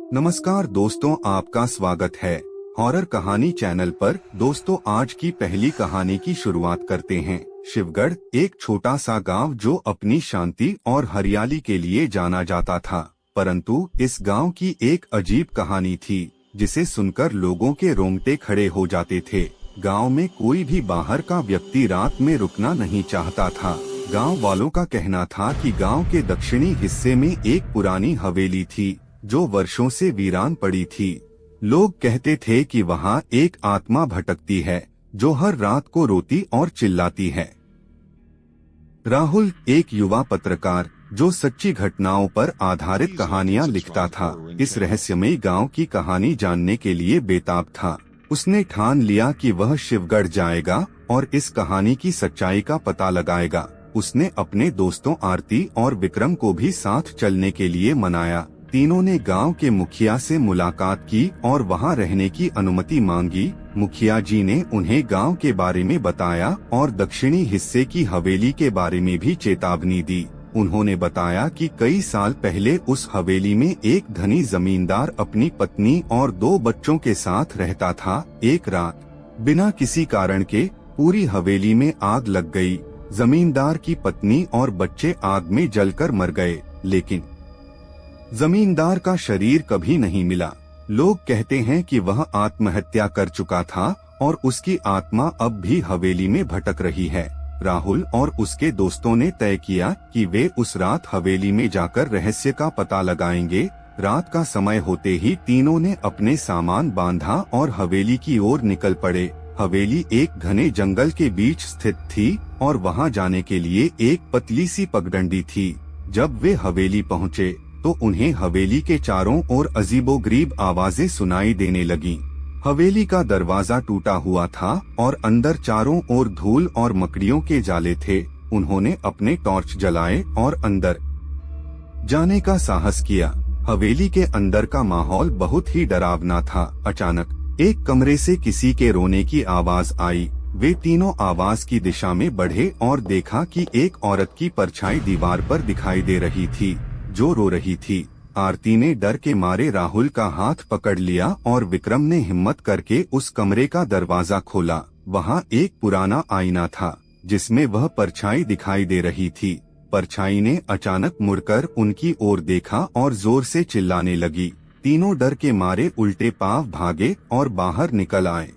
नमस्कार दोस्तों, आपका स्वागत है हॉरर कहानी चैनल पर। दोस्तों, आज की पहली कहानी की शुरुआत करते हैं। शिवगढ़ एक छोटा सा गांव जो अपनी शांति और हरियाली के लिए जाना जाता था, परंतु इस गांव की एक अजीब कहानी थी जिसे सुनकर लोगों के रोंगटे खड़े हो जाते थे। गांव में कोई भी बाहर का व्यक्ति रात में रुकना नहीं चाहता था। गांव वालों का कहना था कि गांव के दक्षिणी हिस्से में एक पुरानी हवेली थी जो वर्षों से वीरान पड़ी थी। लोग कहते थे कि वहाँ एक आत्मा भटकती है जो हर रात को रोती और चिल्लाती है। राहुल एक युवा पत्रकार जो सच्ची घटनाओं पर आधारित कहानियां लिखता था, इस रहस्यमयी गांव की कहानी जानने के लिए बेताब था। उसने ठान लिया कि वह शिवगढ़ जाएगा और इस कहानी की सच्चाई का पता लगाएगा। उसने अपने दोस्तों आरती और विक्रम को भी साथ चलने के लिए मनाया। तीनों ने गांव के मुखिया से मुलाकात की और वहां रहने की अनुमति मांगी। मुखिया जी ने उन्हें गांव के बारे में बताया और दक्षिणी हिस्से की हवेली के बारे में भी चेतावनी दी। उन्होंने बताया कि कई साल पहले उस हवेली में एक धनी जमींदार अपनी पत्नी और 2 बच्चों के साथ रहता था। एक रात बिना किसी कारण के पूरी हवेली में आग लग गई। जमींदार की पत्नी और बच्चे आग में जलकर मर गए, लेकिन जमींदार का शरीर कभी नहीं मिला। लोग कहते हैं कि वह आत्महत्या कर चुका था और उसकी आत्मा अब भी हवेली में भटक रही है। राहुल और उसके दोस्तों ने तय किया कि वे उस रात हवेली में जाकर रहस्य का पता लगाएंगे। रात का समय होते ही तीनों ने अपने सामान बांधा और हवेली की ओर निकल पड़े। हवेली एक घने जंगल के बीच स्थित थी और वहां जाने के लिए एक पतली सी पगडंडी थी। जब वे हवेली पहुँचे तो उन्हें हवेली के चारों ओर अजीबोगरीब आवाजें सुनाई देने लगीं। हवेली का दरवाजा टूटा हुआ था और अंदर चारों ओर धूल और मकड़ियों के जाले थे। उन्होंने अपने टॉर्च जलाए और अंदर जाने का साहस किया। हवेली के अंदर का माहौल बहुत ही डरावना था। अचानक एक कमरे से किसी के रोने की आवाज आई। वे तीनों आवाज की दिशा में बढ़े और देखा कि एक औरत की परछाई दीवार पर दिखाई दे रही थी जो रो रही थी। आरती ने डर के मारे राहुल का हाथ पकड़ लिया और विक्रम ने हिम्मत करके उस कमरे का दरवाजा खोला। वहाँ एक पुराना आईना था जिसमें वह परछाई दिखाई दे रही थी। परछाई ने अचानक मुड़कर उनकी ओर देखा और जोर से चिल्लाने लगी। तीनों डर के मारे उल्टे पांव भागे और बाहर निकल आए।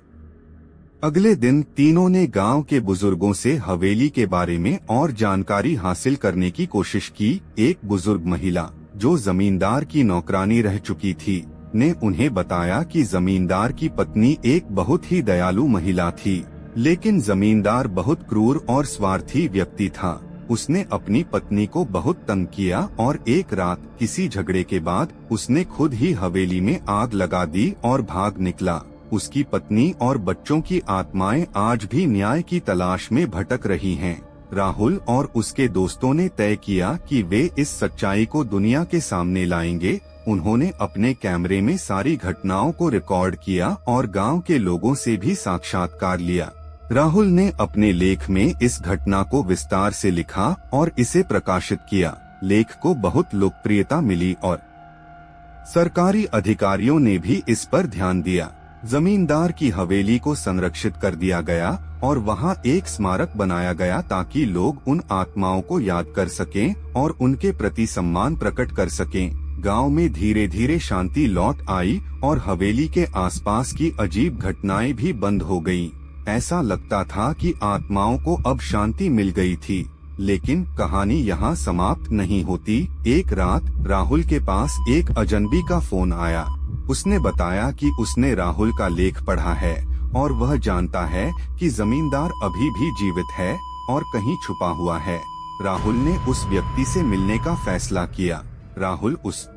अगले दिन तीनों ने गांव के बुजुर्गों से हवेली के बारे में और जानकारी हासिल करने की कोशिश की। एक बुजुर्ग महिला जो जमींदार की नौकरानी रह चुकी थी ने उन्हें बताया कि जमींदार की पत्नी एक बहुत ही दयालु महिला थी, लेकिन जमींदार बहुत क्रूर और स्वार्थी व्यक्ति था। उसने अपनी पत्नी को बहुत तंग किया और एक रात किसी झगड़े के बाद उसने खुद ही हवेली में आग लगा दी और भाग निकला। उसकी पत्नी और बच्चों की आत्माएं आज भी न्याय की तलाश में भटक रही हैं। राहुल और उसके दोस्तों ने तय किया कि वे इस सच्चाई को दुनिया के सामने लाएंगे। उन्होंने अपने कैमरे में सारी घटनाओं को रिकॉर्ड किया और गांव के लोगों से भी साक्षात्कार लिया। राहुल ने अपने लेख में इस घटना को विस्तार से लिखा और इसे प्रकाशित किया। लेख को बहुत लोकप्रियता मिली और सरकारी अधिकारियों ने भी इस पर ध्यान दिया। जमींदार की हवेली को संरक्षित कर दिया गया और वहां एक स्मारक बनाया गया ताकि लोग उन आत्माओं को याद कर सकें और उनके प्रति सम्मान प्रकट कर सकें। गांव में धीरे धीरे शांति लौट आई और हवेली के आसपास की अजीब घटनाएं भी बंद हो गईं। ऐसा लगता था कि आत्माओं को अब शांति मिल गई थी, लेकिन कहानी यहाँ समाप्त नहीं होती। एक रात राहुल के पास एक अजनबी का फोन आया। उसने बताया कि उसने राहुल का लेख पढ़ा है और वह जानता है कि जमींदार अभी भी जीवित है और कहीं छुपा हुआ है। राहुल ने उस व्यक्ति से मिलने का फैसला किया। राहुल उस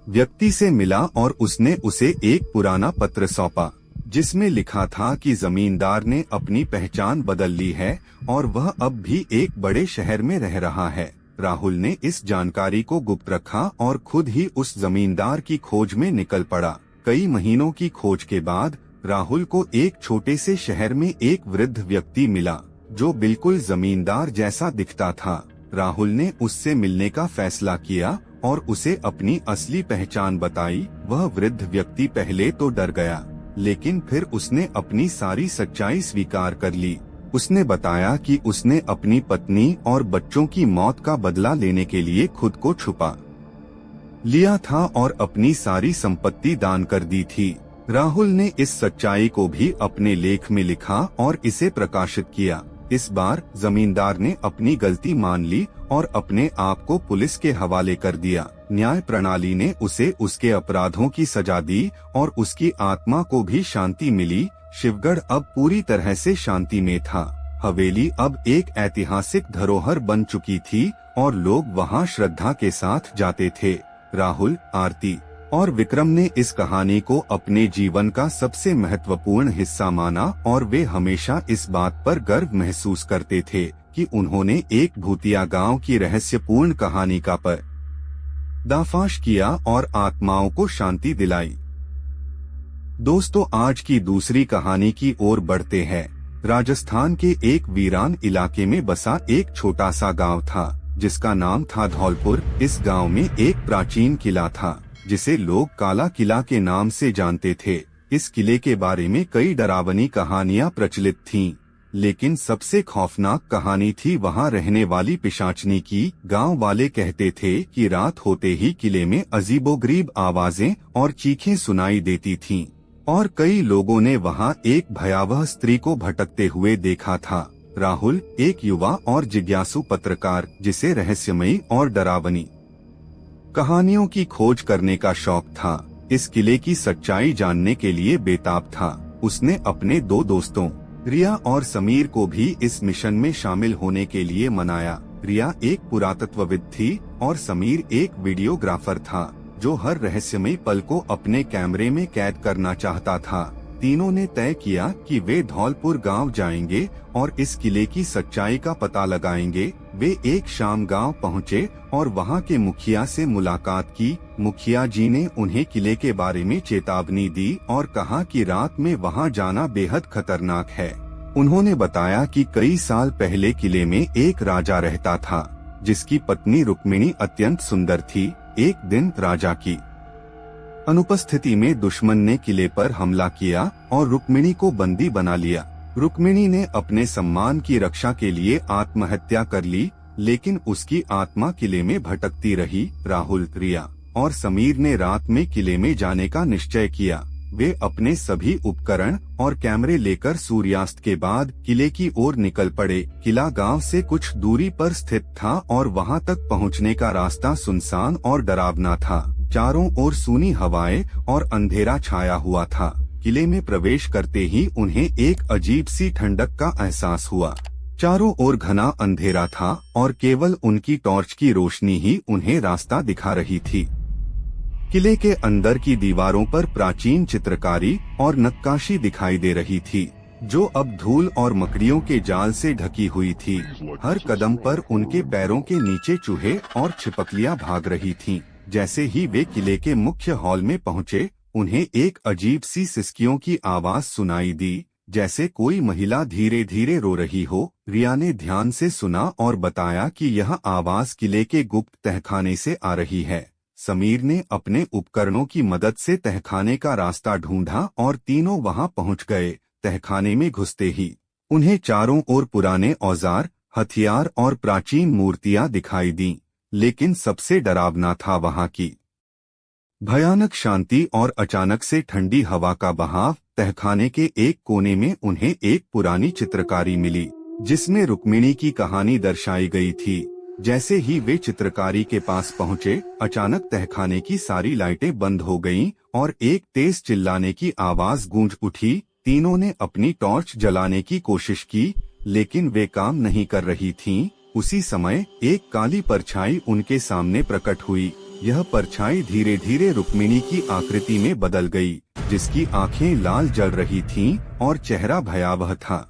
व्यक्ति से मिला और उसने उसे एक पुराना पत्र सौंपा जिसमें लिखा था कि जमींदार ने अपनी पहचान बदल ली है और वह अब भी एक बड़े शहर में रह रहा है। राहुल ने इस जानकारी को गुप्त रखा और खुद ही उस जमींदार की खोज में निकल पड़ा। कई महीनों की खोज के बाद राहुल को एक छोटे से शहर में एक वृद्ध व्यक्ति मिला जो बिल्कुल जमींदार जैसा दिखता था। राहुल ने उससे मिलने का फैसला किया और उसे अपनी असली पहचान बताई। वह वृद्ध व्यक्ति पहले तो डर गया, लेकिन फिर उसने अपनी सारी सच्चाई स्वीकार कर ली। उसने बताया कि उसने अपनी पत्नी और बच्चों की मौत का बदला लेने के लिए खुद को छुपा लिया था और अपनी सारी संपत्ति दान कर दी थी। राहुल ने इस सच्चाई को भी अपने लेख में लिखा और इसे प्रकाशित किया। इस बार जमींदार ने अपनी गलती मान ली और अपने आप को पुलिस के हवाले कर दिया। न्याय प्रणाली ने उसे उसके अपराधों की सजा दी और उसकी आत्मा को भी शांति मिली। शिवगढ़ अब पूरी तरह से शांति में था। हवेली अब एक ऐतिहासिक धरोहर बन चुकी थी और लोग वहां श्रद्धा के साथ जाते थे। राहुल, आरती और विक्रम ने इस कहानी को अपने जीवन का सबसे महत्वपूर्ण हिस्सा माना और वे हमेशा इस बात पर गर्व महसूस करते थे कि उन्होंने एक भूतिया गांव की रहस्यपूर्ण कहानी का पर्दाफाश किया और आत्माओं को शांति दिलाई। दोस्तों, आज की दूसरी कहानी की ओर बढ़ते हैं। राजस्थान के एक वीरान इलाके में बसा एक छोटा सा गांव था, जिसका नाम था धौलपुर। इस गांव में एक प्राचीन किला था, जिसे लोग काला किला के नाम से जानते थे। इस किले के बारे में कई डरावनी कहानियां प्रचलित थीं, लेकिन सबसे खौफनाक कहानी थी वहां रहने वाली पिशाचनी की। गांव वाले कहते थे कि रात होते ही किले में अजीबोगरीब आवाजें और चीखें सुनाई देती थीं, और कई लोगों ने वहां एक भयावह स्त्री को भटकते हुए देखा था। राहुल एक युवा और जिज्ञासु पत्रकार, जिसे रहस्यमयी और डरावनी कहानियों की खोज करने का शौक था, इस किले की सच्चाई जानने के लिए बेताब था। उसने अपने दो दोस्तों रिया और समीर को भी इस मिशन में शामिल होने के लिए मनाया। रिया एक पुरातत्वविद थी और समीर एक वीडियोग्राफर था, जो हर रहस्यमयी पल को अपने कैमरे में कैद करना चाहता था। तीनों ने तय किया कि वे धौलपुर गांव जाएंगे और इस किले की सच्चाई का पता लगाएंगे। वे एक शाम गांव पहुंचे और वहां के मुखिया से मुलाकात की। मुखिया जी ने उन्हें किले के बारे में चेतावनी दी और कहा कि रात में वहां जाना बेहद खतरनाक है। उन्होंने बताया कि कई साल पहले किले में एक राजा रहता था, जिसकी पत्नी रुक्मिणी अत्यंत सुंदर थी। एक दिन राजा की अनुपस्थिति में दुश्मन ने किले पर हमला किया और रुक्मिणी को बंदी बना लिया। रुक्मिणी ने अपने सम्मान की रक्षा के लिए आत्महत्या कर ली, लेकिन उसकी आत्मा किले में भटकती रही। राहुल, रिया और समीर ने रात में किले में जाने का निश्चय किया। वे अपने सभी उपकरण और कैमरे लेकर सूर्यास्त के बाद किले की ओर निकल पड़े। किला गांव से कुछ दूरी पर स्थित था और वहां तक पहुंचने का रास्ता सुनसान और डरावना था। चारों ओर सूनी हवाएं और अंधेरा छाया हुआ था। किले में प्रवेश करते ही उन्हें एक अजीब सी ठंडक का एहसास हुआ। चारों ओर घना अंधेरा था और केवल उनकी टॉर्च की रोशनी ही उन्हें रास्ता दिखा रही थी। किले के अंदर की दीवारों पर प्राचीन चित्रकारी और नक्काशी दिखाई दे रही थी, जो अब धूल और मकड़ियों के जाल से ढकी हुई थी। हर कदम पर उनके पैरों के नीचे चूहे और छिपकलियां भाग रही थीं। जैसे ही वे किले के मुख्य हॉल में पहुंचे, उन्हें एक अजीब सी सिसकियों की आवाज सुनाई दी, जैसे कोई महिला धीरे धीरे रो रही हो। रिया ने ध्यान से सुना और बताया कि यह आवाज किले के गुप्त तहखाने से आ रही है। समीर ने अपने उपकरणों की मदद से तहखाने का रास्ता ढूंढा और तीनों वहां पहुंच गए। तहखाने में घुसते ही उन्हें चारों ओर पुराने औजार, हथियार और प्राचीन मूर्तियां दिखाई दीं, लेकिन सबसे डरावना था वहां की भयानक शांति और अचानक से ठंडी हवा का बहाव। तहखाने के एक कोने में उन्हें एक पुरानी चित्रकारी मिली, जिसमें रुक्मिणी की कहानी दर्शाई गई थी। जैसे ही वे चित्रकारी के पास पहुंचे, अचानक तहखाने की सारी लाइटें बंद हो गईं और एक तेज चिल्लाने की आवाज गूंज उठी। तीनों ने अपनी टॉर्च जलाने की कोशिश की, लेकिन वे काम नहीं कर रही थीं। उसी समय एक काली परछाई उनके सामने प्रकट हुई। यह परछाई धीरे धीरे रुक्मिणी की आकृति में बदल गई, जिसकी आंखें लाल जल रही थीं और चेहरा भयावह था।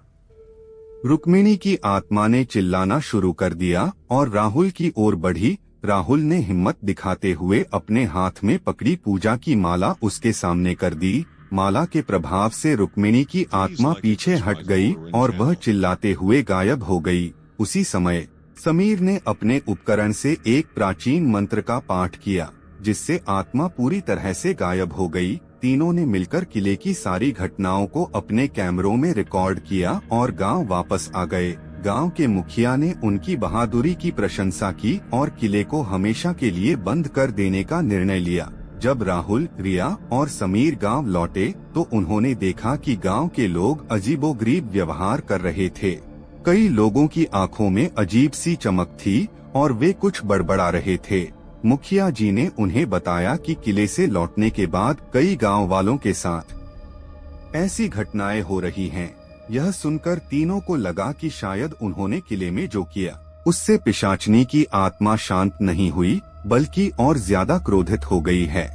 रुक्मिणी की आत्मा ने चिल्लाना शुरू कर दिया और राहुल की ओर बढ़ी। राहुल ने हिम्मत दिखाते हुए अपने हाथ में पकड़ी पूजा की माला उसके सामने कर दी। माला के प्रभाव से रुक्मिणी की आत्मा पीछे हट गई और वह चिल्लाते हुए गायब हो गई। उसी समय समीर ने अपने उपकरण से एक प्राचीन मंत्र का पाठ किया, जिससे आत्मा पूरी तरह से गायब हो गई। तीनों ने मिलकर किले की सारी घटनाओं को अपने कैमरों में रिकॉर्ड किया और गांव वापस आ गए। गांव के मुखिया ने उनकी बहादुरी की प्रशंसा की और किले को हमेशा के लिए बंद कर देने का निर्णय लिया। जब राहुल, रिया और समीर गांव लौटे तो उन्होंने देखा कि गांव के लोग अजीबोगरीब व्यवहार कर रहे थे। कई लोगों की आंखों में अजीब सी चमक थी और वे कुछ बड़बड़ा रहे थे। मुखिया जी ने उन्हें बताया कि किले से लौटने के बाद कई गांव वालों के साथ ऐसी घटनाएं हो रही हैं। यह सुनकर तीनों को लगा कि शायद उन्होंने किले में जो किया उससे पिशाचनी की आत्मा शांत नहीं हुई, बल्कि और ज्यादा क्रोधित हो गई है।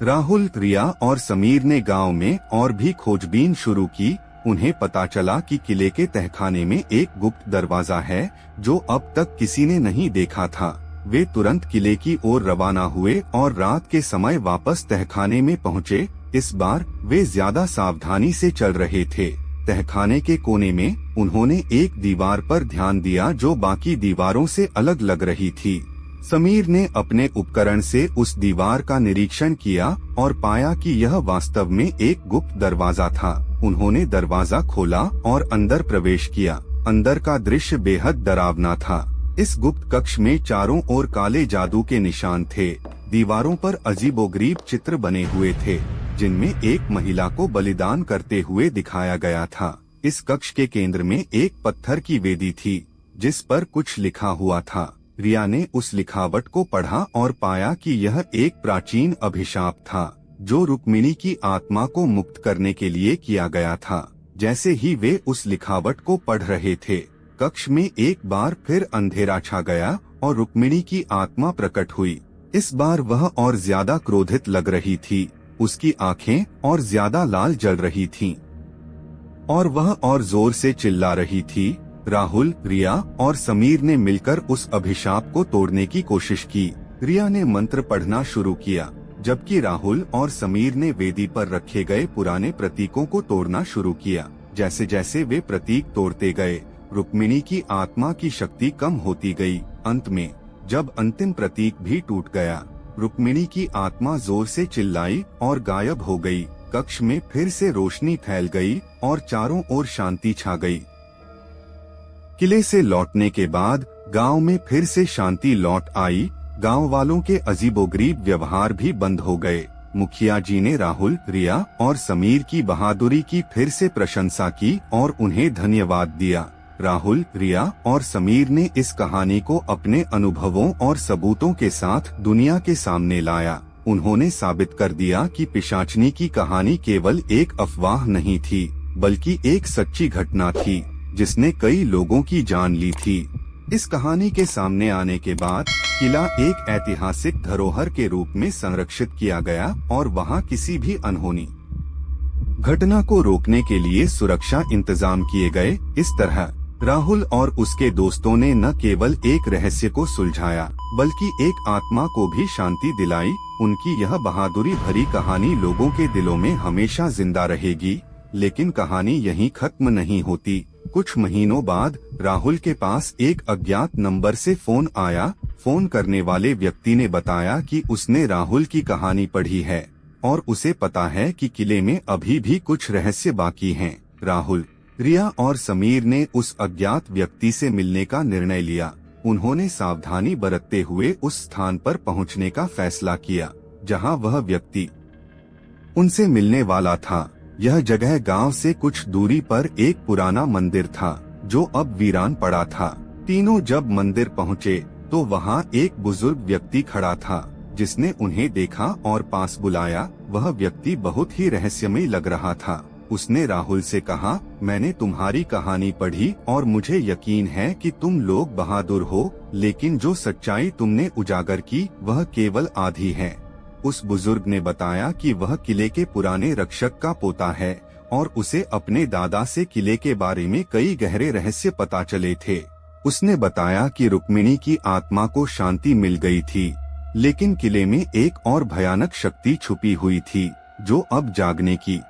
राहुल, रिया और समीर ने गांव में और भी खोजबीन शुरू की। उन्हें पता चला कि किले के तहखाने में एक गुप्त दरवाजा है जो अब तक किसी ने नहीं देखा था। वे तुरंत किले की ओर रवाना हुए और रात के समय वापस तहखाने में पहुंचे। इस बार वे ज्यादा सावधानी से चल रहे थे। तहखाने के कोने में उन्होंने एक दीवार पर ध्यान दिया जो बाकी दीवारों से अलग लग रही थी। समीर ने अपने उपकरण से उस दीवार का निरीक्षण किया और पाया कि यह वास्तव में एक गुप्त दरवाजा था। उन्होंने दरवाजा खोला और अंदर प्रवेश किया। अंदर का दृश्य बेहद डरावना था। इस गुप्त कक्ष में चारों ओर काले जादू के निशान थे। दीवारों पर अजीबोगरीब चित्र बने हुए थे, जिनमें एक महिला को बलिदान करते हुए दिखाया गया था। इस कक्ष के केंद्र में एक पत्थर की वेदी थी, जिस पर कुछ लिखा हुआ था। रिया ने उस लिखावट को पढ़ा और पाया कि यह एक प्राचीन अभिशाप था, जो रुक्मिणी की आत्मा को मुक्त करने के लिए किया गया था। जैसे ही वे उस लिखावट को पढ़ रहे थे, कक्ष में एक बार फिर अंधेरा छा गया और रुक्मिणी की आत्मा प्रकट हुई। इस बार वह और ज्यादा क्रोधित लग रही थी। उसकी आंखें और ज्यादा लाल जल रही थीं और वह और जोर से चिल्ला रही थी। राहुल, रिया और समीर ने मिलकर उस अभिशाप को तोड़ने की कोशिश की। रिया ने मंत्र पढ़ना शुरू किया, जबकि राहुल और समीर ने वेदी पर रखे गए पुराने प्रतीकों को तोड़ना शुरू किया। जैसे जैसे वे प्रतीक तोड़ते गए, रुक्मिणी की आत्मा की शक्ति कम होती गई। अंत में जब अंतिम प्रतीक भी टूट गया, रुक्मिणी की आत्मा जोर से चिल्लाई और गायब हो गई। कक्ष में फिर से रोशनी फैल गई और चारों ओर शांति छा गई। किले से लौटने के बाद गांव में फिर से शांति लौट आई। गांव वालों के अजीबोगरीब व्यवहार भी बंद हो गए। मुखिया जी ने राहुल, रिया और समीर की बहादुरी की फिर से प्रशंसा की और उन्हें धन्यवाद दिया। राहुल, रिया और समीर ने इस कहानी को अपने अनुभवों और सबूतों के साथ दुनिया के सामने लाया। उन्होंने साबित कर दिया कि पिशाचनी की कहानी केवल एक अफवाह नहीं थी, बल्कि एक सच्ची घटना थी जिसने कई लोगों की जान ली थी। इस कहानी के सामने आने के बाद किला एक ऐतिहासिक धरोहर के रूप में संरक्षित किया गया और वहां किसी भी अनहोनी घटना को रोकने के लिए सुरक्षा इंतजाम किए गए। इस तरह राहुल और उसके दोस्तों ने न केवल एक रहस्य को सुलझाया, बल्कि एक आत्मा को भी शांति दिलाई। उनकी यह बहादुरी भरी कहानी लोगों के दिलों में हमेशा जिंदा रहेगी। लेकिन कहानी यहीं खत्म नहीं होती। कुछ महीनों बाद राहुल के पास एक अज्ञात नंबर से फोन आया। फोन करने वाले व्यक्ति ने बताया कि उसने राहुल की कहानी पढ़ी है और उसे पता है कि किले में अभी भी कुछ रहस्य बाकी हैं। राहुल, रिया और समीर ने उस अज्ञात व्यक्ति से मिलने का निर्णय लिया। उन्होंने सावधानी बरतते हुए उस स्थान पर पहुंचने का फैसला किया जहां वह व्यक्ति उनसे मिलने वाला था। यह जगह गांव से कुछ दूरी पर एक पुराना मंदिर था जो अब वीरान पड़ा था। तीनों जब मंदिर पहुंचे तो वहां एक बुजुर्ग व्यक्ति खड़ा था, जिसने उन्हें देखा और पास बुलाया। वह व्यक्ति बहुत ही रहस्यमय लग रहा था। उसने राहुल से कहा, मैंने तुम्हारी कहानी पढ़ी और मुझे यकीन है कि तुम लोग बहादुर हो, लेकिन जो सच्चाई तुमने उजागर की वह केवल आधी है। उस बुजुर्ग ने बताया कि वह किले के पुराने रक्षक का पोता है और उसे अपने दादा से किले के बारे में कई गहरे रहस्य पता चले थे। उसने बताया कि रुक्मिणी की आत्मा को शांति मिल गई थी, लेकिन किले में एक और भयानक शक्ति छुपी हुई थी जो अब जागने की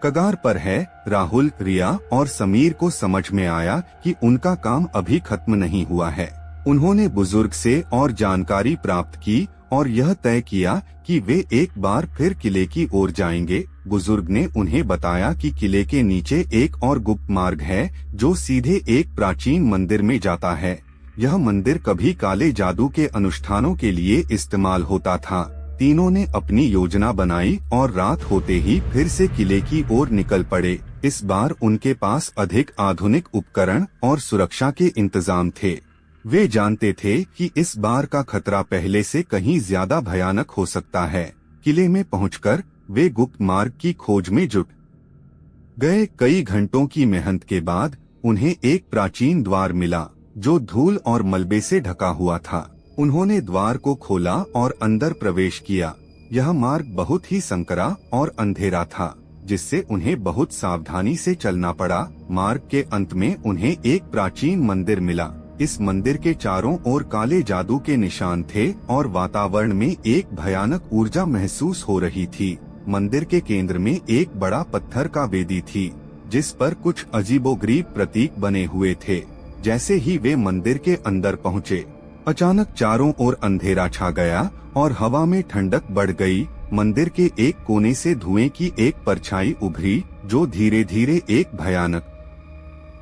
कगार पर है। राहुल, रिया और समीर को समझ में आया कि उनका काम अभी खत्म नहीं हुआ है। उन्होंने बुजुर्ग से और जानकारी प्राप्त की और यह तय किया कि वे एक बार फिर किले की ओर जाएंगे। बुजुर्ग ने उन्हें बताया कि किले के नीचे एक और गुप्त मार्ग है जो सीधे एक प्राचीन मंदिर में जाता है। यह मंदिर कभी काले जादू के अनुष्ठानों के लिए इस्तेमाल होता था। तीनों ने अपनी योजना बनाई और रात होते ही फिर से किले की ओर निकल पड़े। इस बार उनके पास अधिक आधुनिक उपकरण और सुरक्षा के इंतजाम थे। वे जानते थे कि इस बार का खतरा पहले से कहीं ज्यादा भयानक हो सकता है। किले में पहुंचकर वे गुप्त मार्ग की खोज में जुट गए। कई घंटों की मेहनत के बाद उन्हें एक प्राचीन द्वार मिला जो धूल और मलबे से ढका हुआ था। उन्होंने द्वार को खोला और अंदर प्रवेश किया। यह मार्ग बहुत ही संकरा और अंधेरा था, जिससे उन्हें बहुत सावधानी से चलना पड़ा। मार्ग के अंत में उन्हें एक प्राचीन मंदिर मिला। इस मंदिर के चारों ओर काले जादू के निशान थे और वातावरण में एक भयानक ऊर्जा महसूस हो रही थी। मंदिर के केंद्र में एक बड़ा पत्थर का वेदी थी, जिस पर कुछ अजीबोगरीब प्रतीक बने हुए थे। जैसे ही वे मंदिर के अंदर पहुँचे, अचानक चारों ओर अंधेरा छा गया और हवा में ठंडक बढ़ गई। मंदिर के एक कोने से धुएं की एक परछाई उभरी जो धीरे धीरे एक भयानक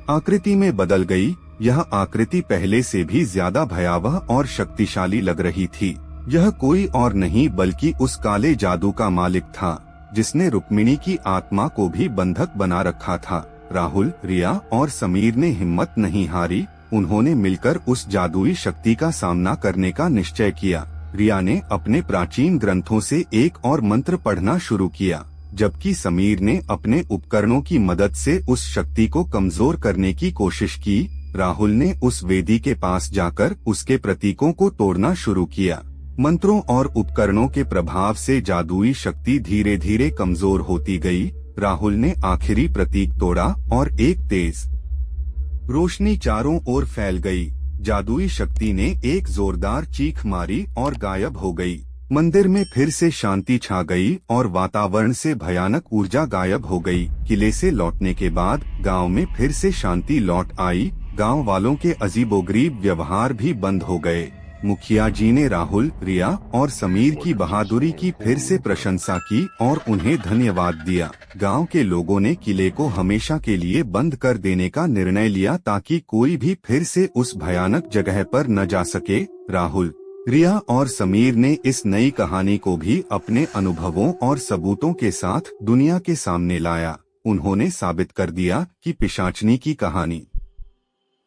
आकृति में बदल गई। यह आकृति पहले से भी ज्यादा भयावह और शक्तिशाली लग रही थी। यह कोई और नहीं बल्कि उस काले जादू का मालिक था जिसने रुक्मिणी की आत्मा को भी बंधक बना रखा था। राहुल, रिया और समीर ने हिम्मत नहीं हारी। उन्होंने मिलकर उस जादुई शक्ति का सामना करने का निश्चय किया। रिया ने अपने प्राचीन ग्रंथों से एक और मंत्र पढ़ना शुरू किया, जबकि समीर ने अपने उपकरणों की मदद से उस शक्ति को कमजोर करने की कोशिश की। राहुल ने उस वेदी के पास जाकर उसके प्रतीकों को तोड़ना शुरू किया। मंत्रों और उपकरणों के प्रभाव से जादुई शक्ति धीरे धीरे कमजोर होती गई। राहुल ने आखिरी प्रतीक तोड़ा और एक तेज रोशनी चारों ओर फैल गई। जादुई शक्ति ने एक जोरदार चीख मारी और गायब हो गई। मंदिर में फिर से शांति छा गई और वातावरण से भयानक ऊर्जा गायब हो गई। किले से लौटने के बाद गांव में फिर से शांति लौट आई। गांव वालों के अजीबोगरीब व्यवहार भी बंद हो गए। मुखिया जी ने राहुल, रिया और समीर की बहादुरी की फिर से प्रशंसा की और उन्हें धन्यवाद दिया। गांव के लोगों ने किले को हमेशा के लिए बंद कर देने का निर्णय लिया ताकि कोई भी फिर से उस भयानक जगह पर न जा सके। राहुल, रिया और समीर ने इस नई कहानी को भी अपने अनुभवों और सबूतों के साथ दुनिया के सामने लाया। उन्होंने साबित कर दिया कि पिशाचनी की कहानी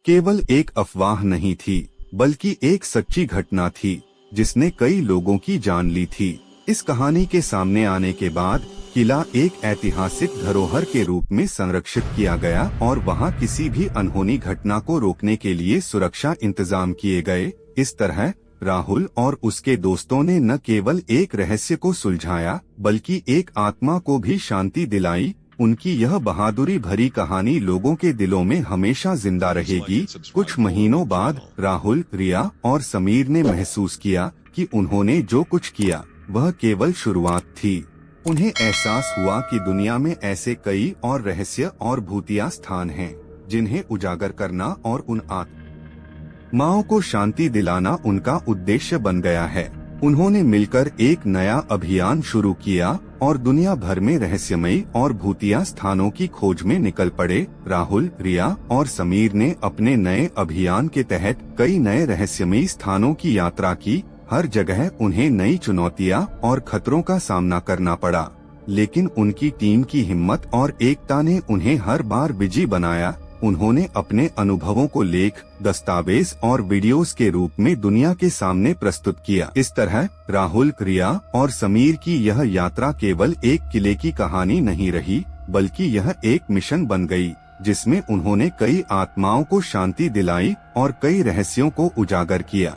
केवल एक अफवाह नहीं थी, बल्कि एक सच्ची घटना थी जिसने कई लोगों की जान ली थी। इस कहानी के सामने आने के बाद किला एक ऐतिहासिक धरोहर के रूप में संरक्षित किया गया और वहां किसी भी अनहोनी घटना को रोकने के लिए सुरक्षा इंतजाम किए गए। इस तरह राहुल और उसके दोस्तों ने न केवल एक रहस्य को सुलझाया, बल्कि एक आत्मा को भी शांति दिलाई। उनकी यह बहादुरी भरी कहानी लोगों के दिलों में हमेशा जिंदा रहेगी। कुछ महीनों बाद राहुल, रिया और समीर ने महसूस किया कि उन्होंने जो कुछ किया वह केवल शुरुआत थी। उन्हें एहसास हुआ कि दुनिया में ऐसे कई और रहस्य और भूतिया स्थान हैं जिन्हें उजागर करना और उन आत्माओं को शांति दिलाना उनका उद्देश्य बन गया है। उन्होंने मिलकर एक नया अभियान शुरू किया और दुनिया भर में रहस्यमयी और भूतिया स्थानों की खोज में निकल पड़े। राहुल, रिया और समीर ने अपने नए अभियान के तहत कई नए रहस्यमयी स्थानों की यात्रा की। हर जगह उन्हें नई चुनौतियां और खतरों का सामना करना पड़ा, लेकिन उनकी टीम की हिम्मत और एकता ने उन्हें हर बार विजयी बनाया। उन्होंने अपने अनुभवों को लेख, दस्तावेज और वीडियोस के रूप में दुनिया के सामने प्रस्तुत किया। इस तरह राहुल, रिया और समीर की यह यात्रा केवल एक किले की कहानी नहीं रही, बल्कि यह एक मिशन बन गई जिसमें उन्होंने कई आत्माओं को शांति दिलाई और कई रहस्यों को उजागर किया।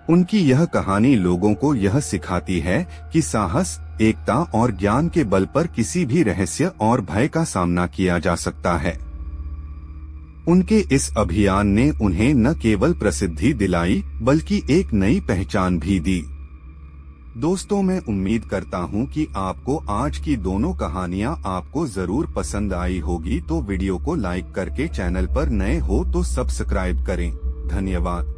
उनकी यह कहानी लोगों को यह सिखाती है कि साहस, एकता और ज्ञान के बल पर किसी भी रहस्य और भय का सामना किया जा सकता है। उनके इस अभियान ने उन्हें न केवल प्रसिद्धि दिलाई, बल्कि एक नई पहचान भी दी। दोस्तों मैं उम्मीद करता हूं कि आपको आज की दोनों कहानियां आपको जरूर पसंद आई होगी, तो वीडियो को लाइक करके चैनल पर नए हो तो सब्सक्राइब करें। धन्यवाद।